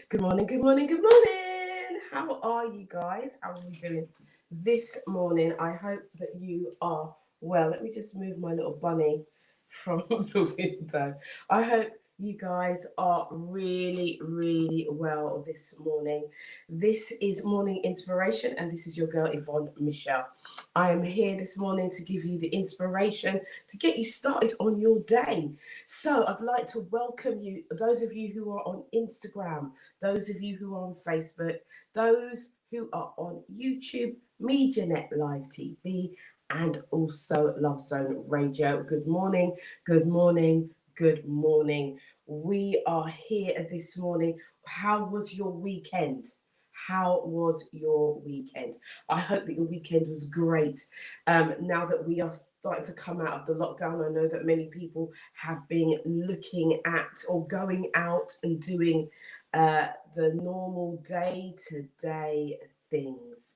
Good morning, good morning, good morning. How are you guys? How are you doing this morning? I hope that you are well. Let me just move my little bunny from the window. I hope you guys are really, really well this morning. This is Morning Inspiration, and this is your girl Yvonne Michelle. I am here this morning to give you the inspiration to get you started on your day. So, I'd like to welcome you, those of you who are on Instagram, those of you who are on Facebook, those who are on YouTube, MediaNet Live TV, and also Love Zone Radio. Good morning, good morning, good morning. We are here this morning. How was your weekend? How was your weekend? I hope that your weekend was great. Now that we are starting to come out of the lockdown, I know that many people have been looking at or going out and doing the normal day to day things.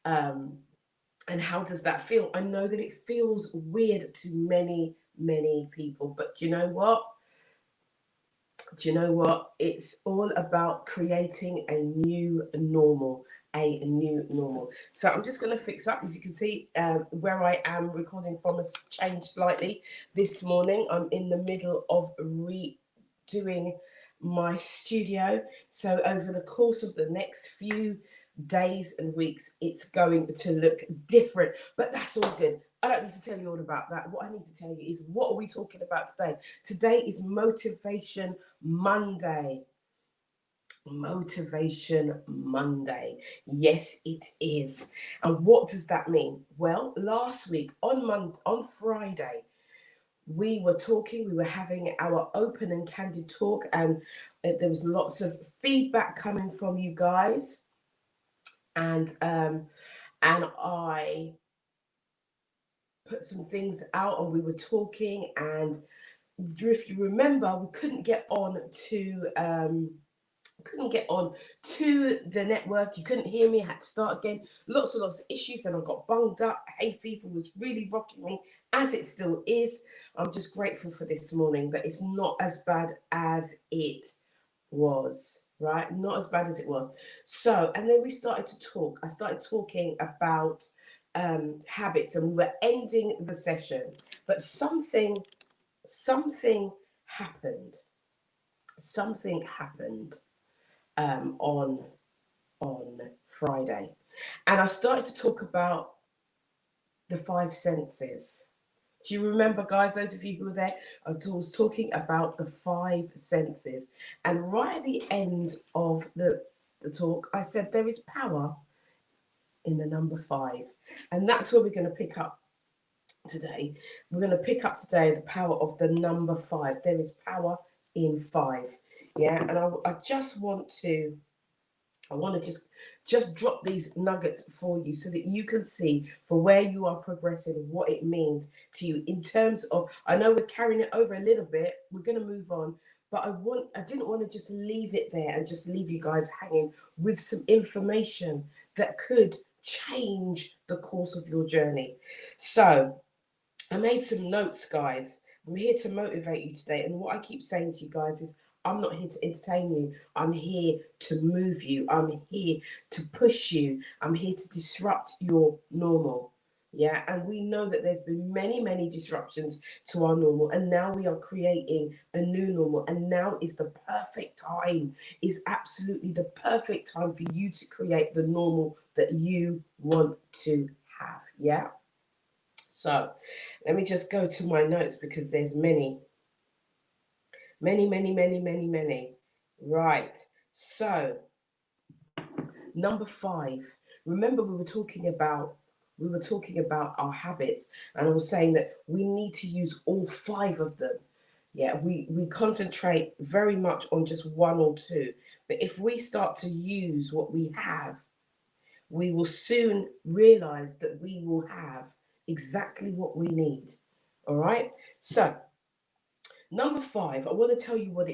Um, and how does that feel? I know that it feels weird to many, many people, but do you know what? Do you know what? It's all about creating a new normal. A new normal. So I'm just going to fix up. As you can see, where I am recording from has changed slightly this morning. I'm in the middle of redoing my studio. So over the course of the next few days and weeks, it's going to look different. But that's all good. I don't need to tell you all about that. What I need to tell you is, what are we talking about today? Today is Motivation Monday. Motivation Monday. Yes, it is. And what does that mean? Well, last week on Friday, we were talking, we were having our open and candid talk, and there was lots of feedback coming from you guys. And I put some things out, and we were talking, and if you remember, we couldn't get on to the network. You couldn't hear me. I had to start again. Lots and lots of issues, and I got bunged up. Hay fever was really rocking me, as it still is. I'm just grateful for this morning that it's not as bad as it was. Right, not as bad as it was. So, and then we started to talk. I started talking about habits, and we were ending the session, but something happened. Something happened on Friday, and I started to talk about the five senses. Do you remember, guys? Those of you who were there, I was talking about the five senses, and right at the end of the talk, I said there is power in the number five, and that's where we're going to pick up today. We're going to pick up today the power of the number five. There is power in five. Yeah, and I just want to just drop these nuggets for you so that you can see for where you are progressing what it means to you in terms of, I know we're carrying it over a little bit, we're going to move on, but I didn't want to just leave it there and just leave you guys hanging with some information that could change the course of your journey. So I made some notes, guys. I'm here to motivate you today. And what I keep saying to you guys is, I'm not here to entertain you. I'm here to move you. I'm here to push you. I'm here to disrupt your normal. Yeah, and we know that there's been many, many disruptions to our normal, and now we are creating a new normal. And now is the perfect time, is absolutely the perfect time for you to create the normal that you want to have. Yeah. So let me just go to my notes because there's many. Right. So number five. Remember, we were talking about our habits, and I was saying that we need to use all five of them. Yeah, we concentrate very much on just one or two. But if we start to use what we have, we will soon realize that we will have exactly what we need. All right. So number five, I want to tell you what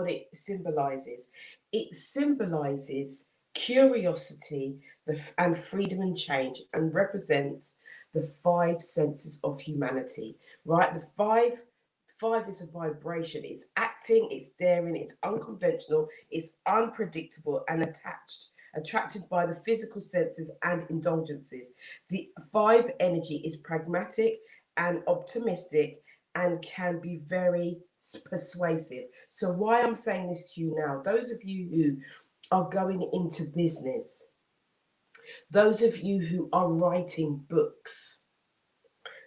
it symbolizes. It symbolizes curiosity and freedom and change, and represents the five senses of humanity. Right, the 5 is a vibration. It's acting, it's daring, it's unconventional, it's unpredictable and attracted by the physical senses and indulgences. The 5 energy is pragmatic and optimistic and can be very persuasive. So why I'm saying this to you now, those of you who are going into business, those of you who are writing books,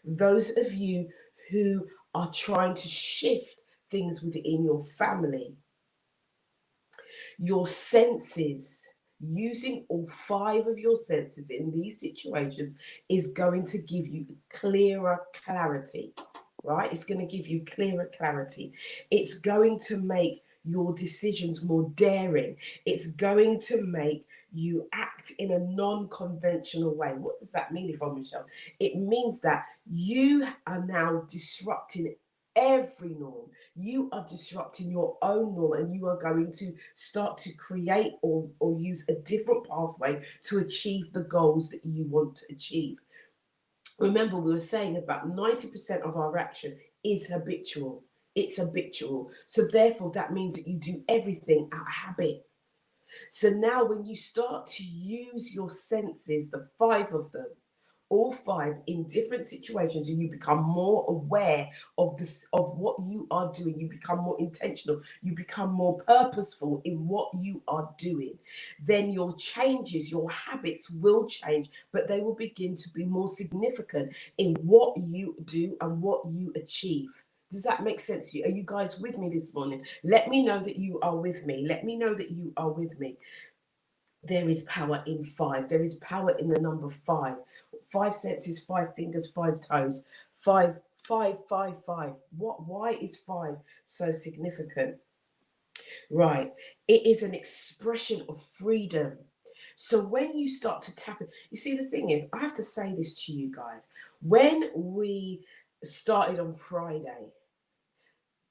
those of you who are trying to shift things within your family, your senses, using all 5 of your senses in these situations is going to give you clearer clarity, right? It's going to give you clearer clarity. It's going to make your decisions more daring. It's going to make you act in a non-conventional way. What does that mean, Yvonne Michelle? It means that you are now disrupting every norm. You are disrupting your own norm, and you are going to start to create or use a different pathway to achieve the goals that you want to achieve. Remember, we were saying about 90% of our action is habitual. It's habitual. So therefore, that means that you do everything out of habit. So now when you start to use your senses, the 5 of them, all 5 in different situations, and you become more aware of this, of what you are doing, you become more intentional, you become more purposeful in what you are doing, then your changes, your habits will change, but they will begin to be more significant in what you do and what you achieve. Does that make sense to you? Are you guys with me this morning? Let me know that you are with me. Let me know that you are with me. There is power in 5. There is power in the number 5. 5 senses, 5 fingers, 5 toes. 5, 5, 5, 5. Why is 5 so significant? Right. It is an expression of freedom. So when you start to tap it, you see, the thing is, I have to say this to you guys. When we started on Friday,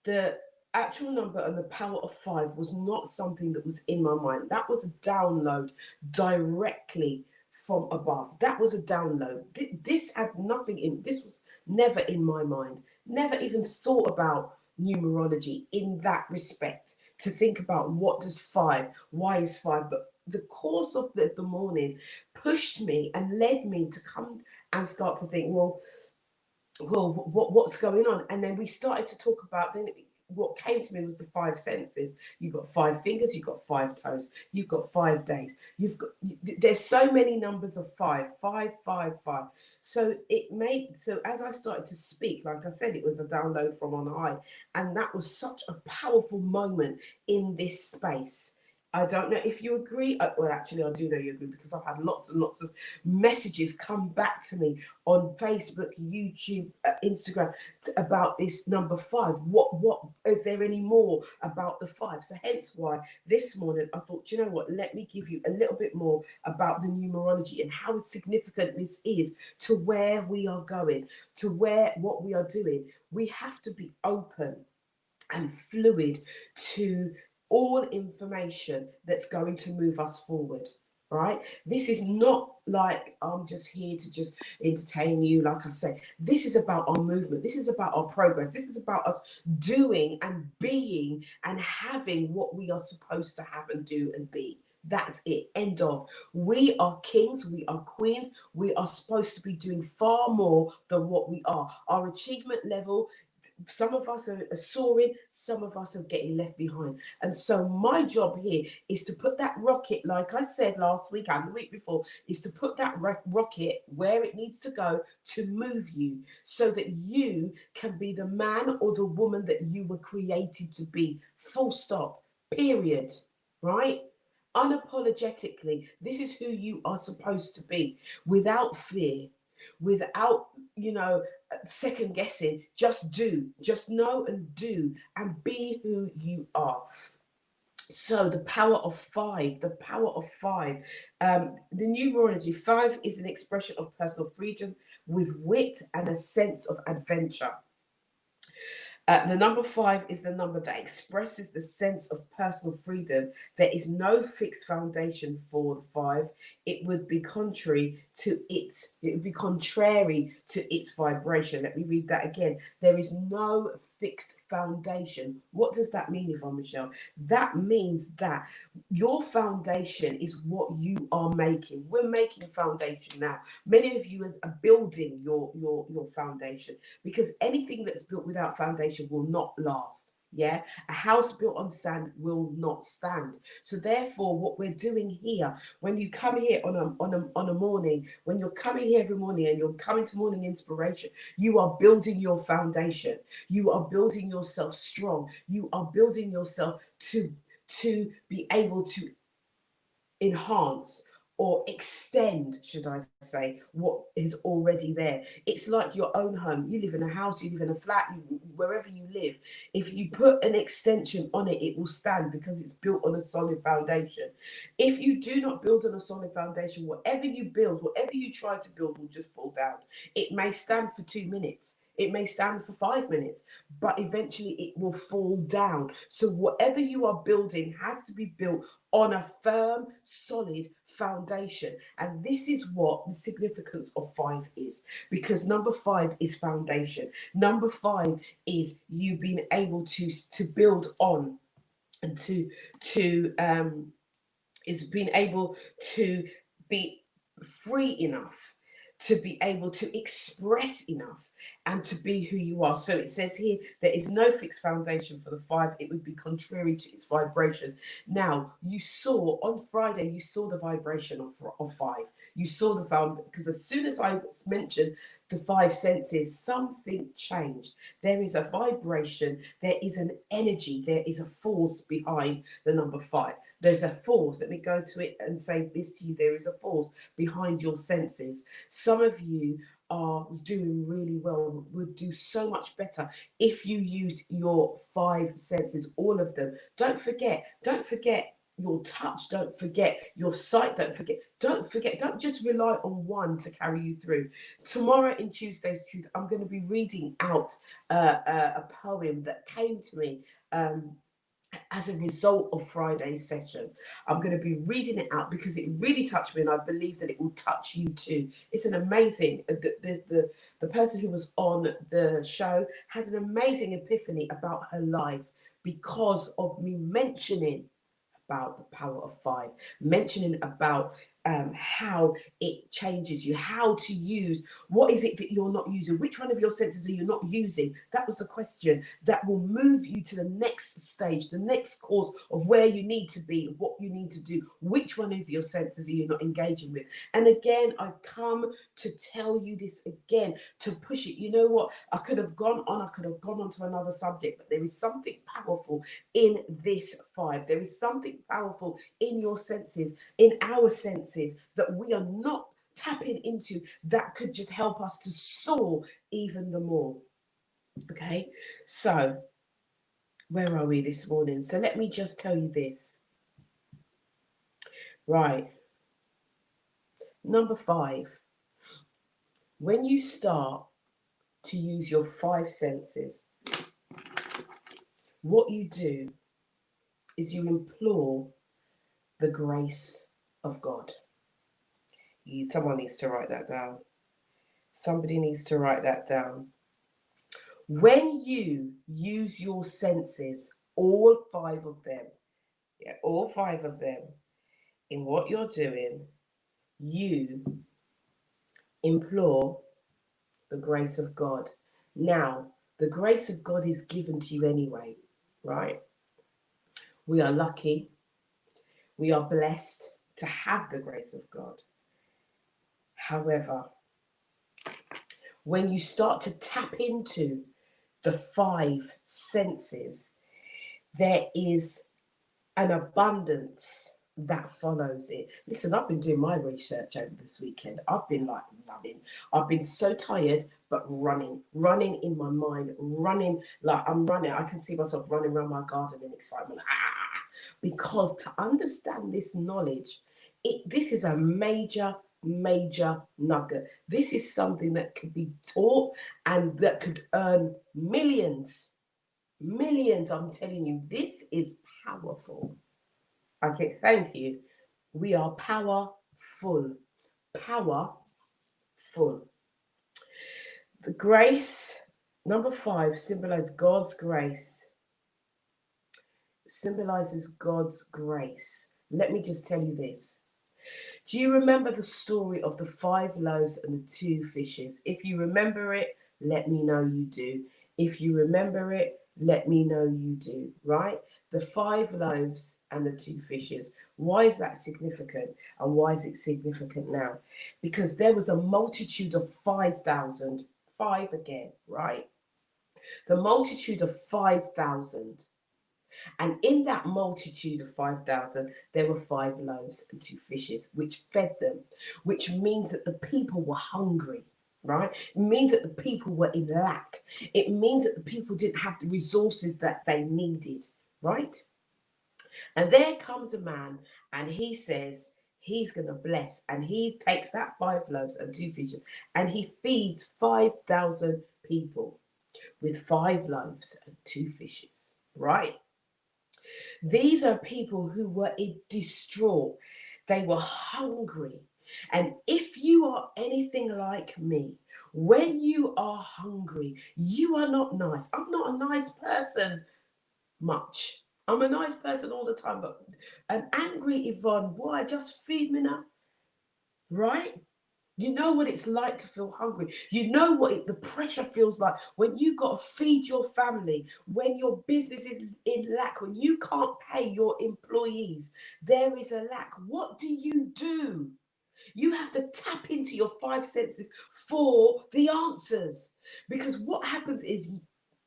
the actual number and the power of 5 was not something that was in my mind. That was a download directly from above. That was a download. This had nothing in, this was never in my mind. Never even thought about numerology in that respect, to think about what does 5, why is 5. But the course of the morning pushed me and led me to come and start to think, well, what's going on? And then we started to talk about, then what came to me was the 5 senses. You've got 5 fingers, you've got 5 toes, you've got 5 days, you've got, there's so many numbers of 5, 5, 5, 5. So it made, so as I started to speak, like I said, it was a download from on high, and that was such a powerful moment in this space. I don't know if you agree. Well, actually, I do know you agree, because I've had lots and lots of messages come back to me on Facebook, YouTube, Instagram, about this number 5. What is there any more about the 5? So hence why this morning I thought, you know what, let me give you a little bit more about the numerology and how significant this is to where we are going, to where what we are doing. We have to be open and fluid to all information that's going to move us forward, right? This is not like I'm just here to just entertain you. Like I say, this is about our movement. This is about our progress. This is about us doing and being and having what we are supposed to have and do and be. That's it. End of. We are kings. We are queens. We are supposed to be doing far more than what we are. Our achievement level, some of us are soaring, some of us are getting left behind. And so my job here is to put that rocket, like I said last week and the week before, is to put that rocket where it needs to go to move you, so that you can be the man or the woman that you were created to be. Full stop. Period. Right? Unapologetically, this is who you are supposed to be, without fear, without, second guessing. Just do, just know and do, and be who you are. So the power of 5, the power of 5, the numerology 5 is an expression of personal freedom with wit and a sense of adventure. The number 5 is the number that expresses the sense of personal freedom. There is no fixed foundation for the 5. It would be contrary to its vibration. Let me read that again. There is no fixed foundation. What does that mean, Yvonne Michelle? That means that your foundation is what you are making. We're making foundation now. Many of you are building your foundation, because anything that's built without foundation will not last. Yeah, a house built on sand will not stand. So therefore, what we're doing here, when you come here on a morning, when you're coming here every morning and you're coming to morning inspiration, you are building your foundation. You are building yourself strong. You are building yourself to be able to enhance or extend, should I say, what is already there. It's like your own home. You live in a house, you live in a flat, wherever you live. If you put an extension on it, it will stand because it's built on a solid foundation. If you do not build on a solid foundation, whatever you build, whatever you try to build will just fall down. It may stand for 2 minutes. It may stand for 5 minutes, but eventually it will fall down. So whatever you are building has to be built on a firm, solid foundation. And this is what the significance of 5 is, because number 5 is foundation. Number 5 is you being able to build on and is being able to be free enough to be able to express enough and to be who you are. So it says here, there is no fixed foundation for the 5. It would be contrary to its vibration. Now, you saw on Friday, you saw the vibration of 5. You saw the found, because as soon as I mentioned the 5 senses, something changed. There is a vibration, there is an energy, there is a force behind the number 5. There's a force. Let me go to it and say this to you. There is a force behind your senses. Some of you are doing really well, would do so much better if you used your 5 senses, all of them. Don't forget your touch, don't forget your sight, don't forget, don't just rely on one to carry you through. Tomorrow in Tuesday's Truth, I'm going to be reading out a poem that came to me as a result of Friday's session. I'm going to be reading it out because it really touched me, and I believe that it will touch you too. It's an amazing, the person who was on the show had an amazing epiphany about her life because of me mentioning about the power of 5, mentioning about how it changes you, how to use, what is it that you're not using, which one of your senses are you not using? That was the question that will move you to the next stage, the next course of where you need to be, what you need to do. Which one of your senses are you not engaging with? And again, I come to tell you this again, to push it. You know what? I could have gone on to another subject, but there is something powerful in this 5. There is something powerful in your senses, in our senses, that we are not tapping into, that could just help us to soar even the more. Okay, so where are we this morning? So let me just tell you this. Right, number 5, when you start to use your 5 senses, what you do is you implore the grace of God. Someone needs to write that down. Somebody needs to write that down. When you use your senses, all 5 of them, all 5 of them, in what you're doing, you implore the grace of God. Now, the grace of God is given to you anyway, right? We are lucky. We are blessed to have the grace of God. However, when you start to tap into the 5 senses, there is an abundance that follows it. Listen, I've been doing my research over this weekend. I've been like running. I've been so tired, but running in my mind, running like I'm running. I can see myself running around my garden in excitement. Because to understand this knowledge, this is a major nugget. This is something that could be taught and that could earn millions. I'm telling you, this is powerful. Okay, thank you. We are powerful. Powerful. The grace Number 5 symbolizes God's grace. Symbolizes God's grace. Let me just tell you this. Do you remember the story of the 5 loaves and the 2 fishes? If you remember it, let me know you do. If you remember it, let me know you do, right? The 5 loaves and the 2 fishes. Why is that significant? And why is it significant now? Because there was a multitude of 5,000. 5 again, right? The multitude of 5,000. And in that multitude of 5,000, there were 5 loaves and 2 fishes, which fed them, which means that the people were hungry, right? It means that the people were in lack. It means that the people didn't have the resources that they needed, right? And there comes a man and he says he's going to bless, and he takes that 5 loaves and 2 fishes and he feeds 5,000 people with 5 loaves and 2 fishes, right? These are people who were distraught. They were hungry. And if you are anything like me, when you are hungry, you are not nice. I'm not a nice person much. I'm a nice person all the time, but an angry Yvonne, boy, just feed me now, right? You know what it's like to feel hungry. You know what the pressure feels like when you got to feed your family, when your business is in lack, when you can't pay your employees. There is a lack. What do? You have to tap into your 5 senses for the answers. Because what happens is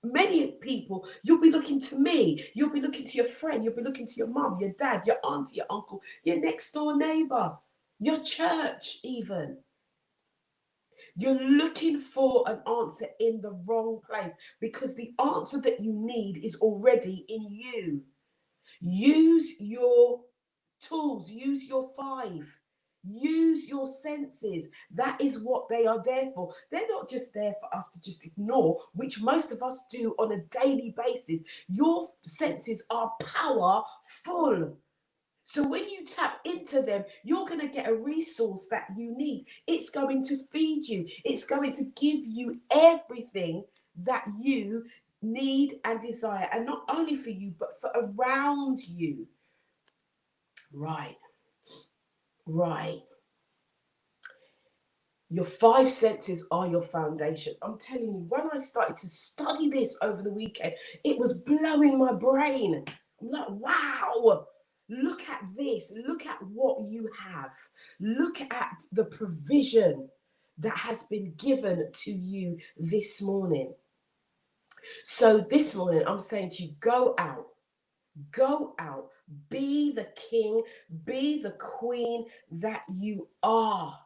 many people, you'll be looking to me, you'll be looking to your friend, you'll be looking to your mum, your dad, your auntie, your uncle, your next door neighbour, your church even. You're looking for an answer in the wrong place, because the answer that you need is already in you. Use your tools, use your 5, use your senses. That is what they are there for. They're not just there for us to just ignore, which most of us do on a daily basis. Your senses are powerful. So when you tap into them, you're going to get a resource that you need. It's going to feed you. It's going to give you everything that you need and desire. And not only for you, but for around you. Right. Right. Your 5 senses are your foundation. I'm telling you, when I started to study this over the weekend, it was blowing my brain. I'm like, wow. Look at this. Look at what you have. Look at the provision that has been given to you this morning. So this morning, I'm saying to you, go out. Go out. Be the king. Be the queen that you are.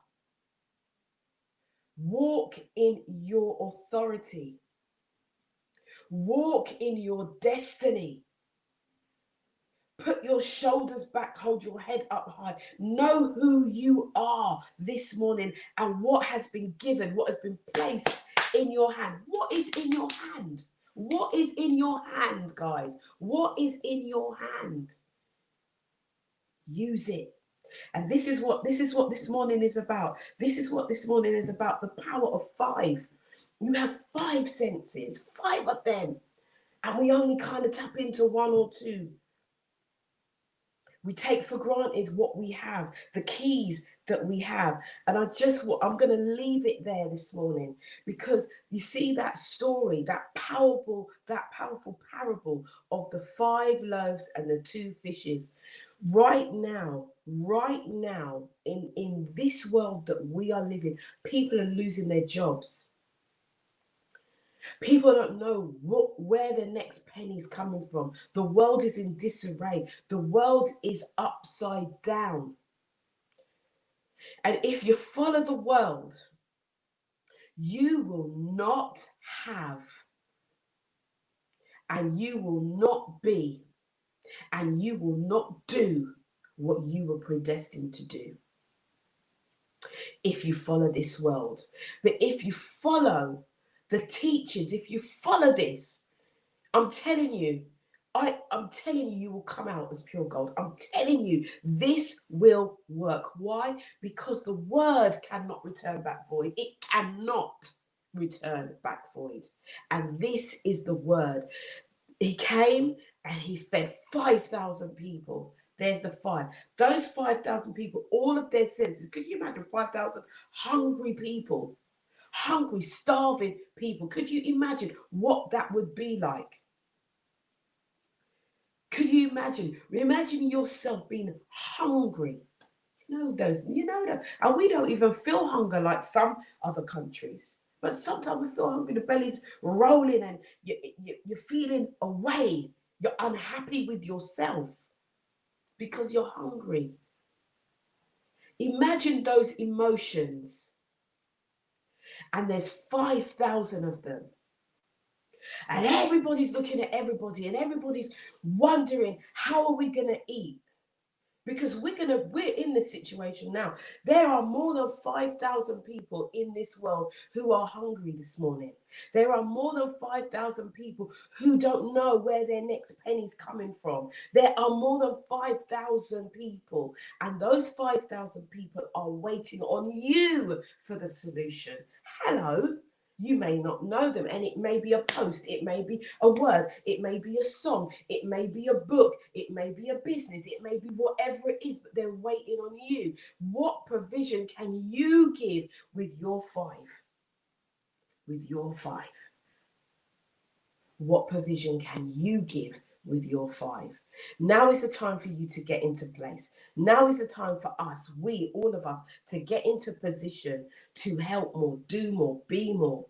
Walk in your authority. Walk in your destiny. Put your shoulders back, hold your head up high. Know who you are this morning and what has been given, what has been placed in your hand. What is in your hand? What is in your hand, guys? What is in your hand? Use it. And this is what this morning is about. This is what this morning is about. The power of 5. You have 5 senses, 5 of them. And we only kind of tap into 1 or 2. We take for granted what we have, the keys that we have. And I'm going to leave it there this morning, because you see that story, that powerful parable of the 5 loaves and the 2 fishes. Right now, in this world that we are living, people are losing their jobs. People don't know where the next penny is coming from. The world is in disarray. The world is upside down. And if you follow the world, you will not have, and you will not be, and you will not do what you were predestined to do. If you follow this world. But if you follow the teachers, if you follow this, I'm telling you, I'm telling you, you will come out as pure gold. I'm telling you, this will work. Why? Because the word cannot return back void. It cannot. return back void. And this is the word. He came and he fed 5,000 people. There's the 5. Those 5,000 people, all of their senses. Could you imagine 5,000 hungry people? Hungry, starving people. Could you imagine what that would be like? Could you imagine? Imagine yourself being hungry. You know that. And we don't even feel hunger like some other countries. But sometimes we feel hungry, the belly's rolling and you're feeling away. You're unhappy with yourself because you're hungry. Imagine those emotions. And there's 5,000 of them. And everybody's looking at everybody and everybody's wondering, how are we going to eat? Because we're in this situation now. There are more than 5,000 people in this world who are hungry this morning. There are more than 5,000 people who don't know where their next penny's coming from. There are more than 5,000 people, and those 5,000 people are waiting on you for the solution. Hello. You may not know them, and it may be a post, it may be a word, it may be a song, it may be a book, it may be a business, it may be whatever it is, but they're waiting on you. What provision can you give with your 5? With your 5. What provision can you give with your 5? Now is the time for you to get into place. Now is the time for us, all of us, to get into position to help more, do more, be more.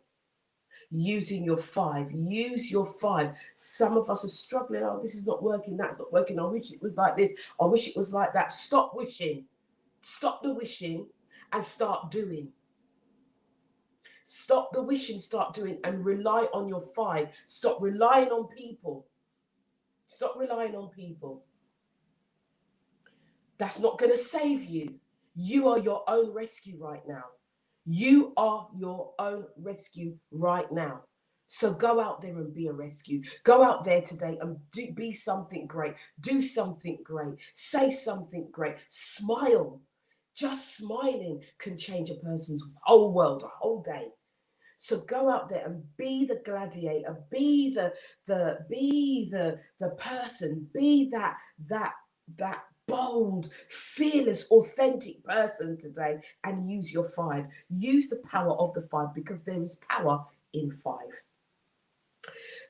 Using your 5. Use your 5. Some of us are struggling. Oh, this is not working. That's not working. I wish it was like this. I wish it was like that. Stop wishing. Stop the wishing and start doing. Stop the wishing, start doing, and rely on your 5. Stop relying on people. Stop relying on people. That's not going to save you. You are your own rescue right now. You are your own rescue right now. So go out there and be a rescue. Go out there today and be something great. Do something great. Say something great. Smile. Just smiling can change a person's whole world, a whole day. So go out there and be the gladiator. Be the person. Be that bold, fearless, authentic person today, and use your 5. Use the power of the 5, because there is power in 5.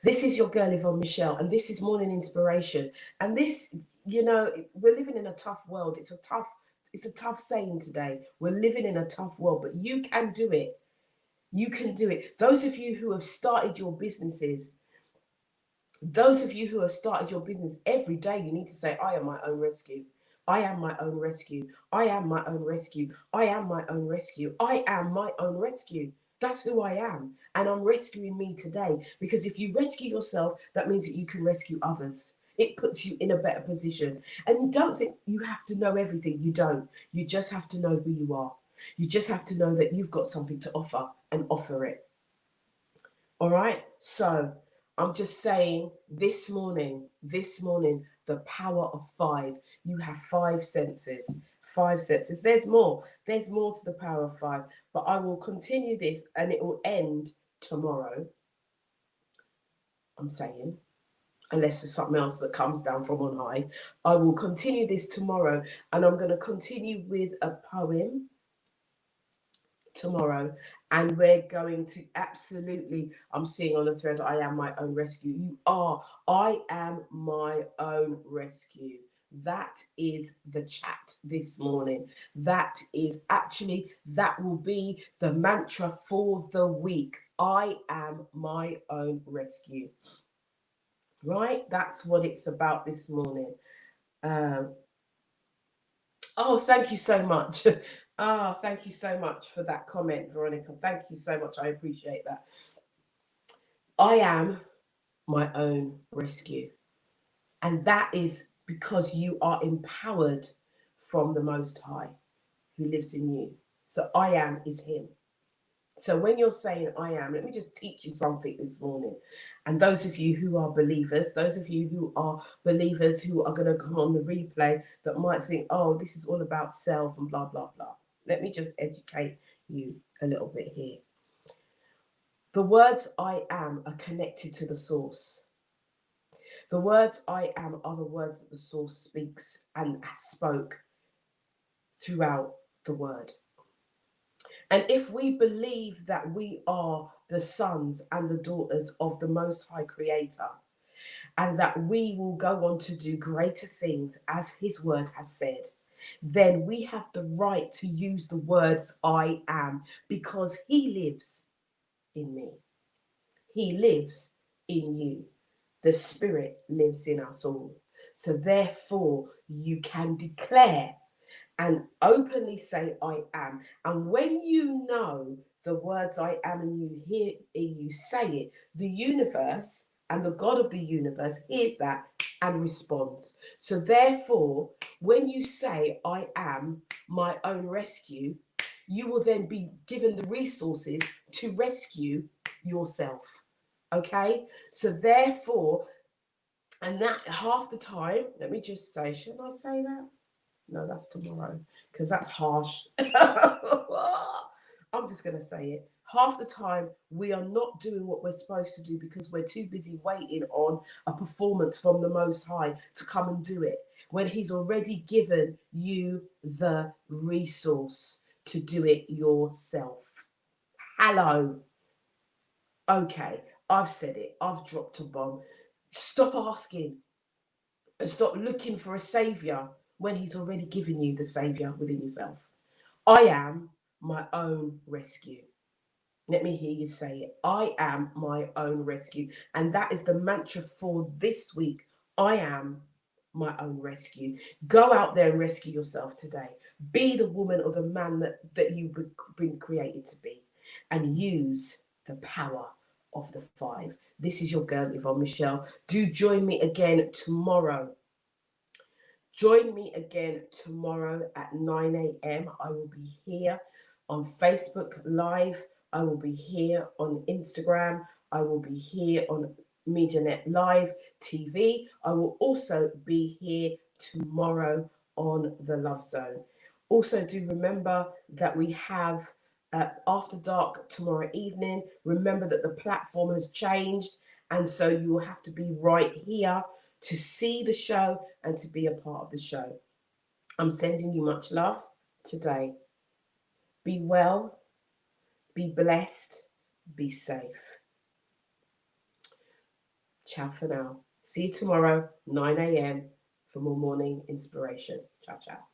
This is your girl Yvonne Michelle, and this is Morning Inspiration. And this, we're living in a tough world. It's a tough saying today. We're living in a tough world, but you can do it. You can do it. Those of you who have started your businesses, every day you need to say, I am my own rescue. I am my own rescue. I am my own rescue. I am my own rescue. I am my own rescue. That's who I am. And I'm rescuing me today. Because if you rescue yourself, that means that you can rescue others. It puts you in a better position. And don't think you have to know everything. You don't. You just have to know who you are. You just have to know that you've got something to offer and offer it. All right. So I'm just saying this morning, the power of 5. You have 5 senses. 5 senses. There's more to the power of 5, but I will continue this and it will end tomorrow. I'm saying, unless there's something else that comes down from on high, I will continue this tomorrow, and I'm going to continue with a poem tomorrow, and we're going to absolutely, I'm seeing on the thread, I am my own rescue. I am my own rescue. That is the chat this morning. That will be the mantra for the week. I am my own rescue. Right? That's what it's about this morning. Oh, thank you so much. Thank you so much for that comment, Veronica. Thank you so much. I appreciate that. I am my own rescue. And that is because you are empowered from the Most High who lives in you. So I am is him. So when you're saying I am, let me just teach you something this morning. And those of you who are believers who are going to come on the replay that might think, oh, this is all about self and blah, blah, blah. Let me just educate you a little bit here. The words I am are connected to the source. The words I am are the words that the source speaks and spoke throughout the word. And if we believe that we are the sons and the daughters of the Most High Creator, and that we will go on to do greater things as His word has said, then we have the right to use the words I am, because He lives in me. He lives in you. The Spirit lives in us all. So therefore, you can declare and openly say, I am. And when you know the words I am and you hear you say it, the universe and the God of the universe hears that and responds. So therefore, when you say, I am my own rescue, you will then be given the resources to rescue yourself. Okay? So therefore, and that half the time, let me just say, shouldn't I say that? No, that's tomorrow, because that's harsh. I'm just going to say it. Half the time, we are not doing what we're supposed to do because we're too busy waiting on a performance from the Most High to come and do it, when He's already given you the resource to do it yourself. Hello. Okay, I've said it. I've dropped a bomb. Stop asking and stop looking for a saviour when He's already given you the saviour within yourself. I am my own rescue. Let me hear you say it. I am my own rescue. And that is the mantra for this week. I am my own rescue. Go out there and rescue yourself today. Be the woman or the man that you've been created to be. And use the power of the 5. This is your girl, Yvonne Michelle. Do join me again tomorrow. Join me again tomorrow at 9 a.m. I will be here on Facebook Live. I will be here on Instagram. I will be here on MediaNet Live TV. I will also be here tomorrow on the Love Zone. Also, do remember that we have After Dark tomorrow evening. Remember that the platform has changed, and so you will have to be right here to see the show and to be a part of the show. I'm sending you much love today. Be well, be blessed, be safe. Ciao for now. See you tomorrow, 9 a.m. for more morning inspiration. Ciao, ciao.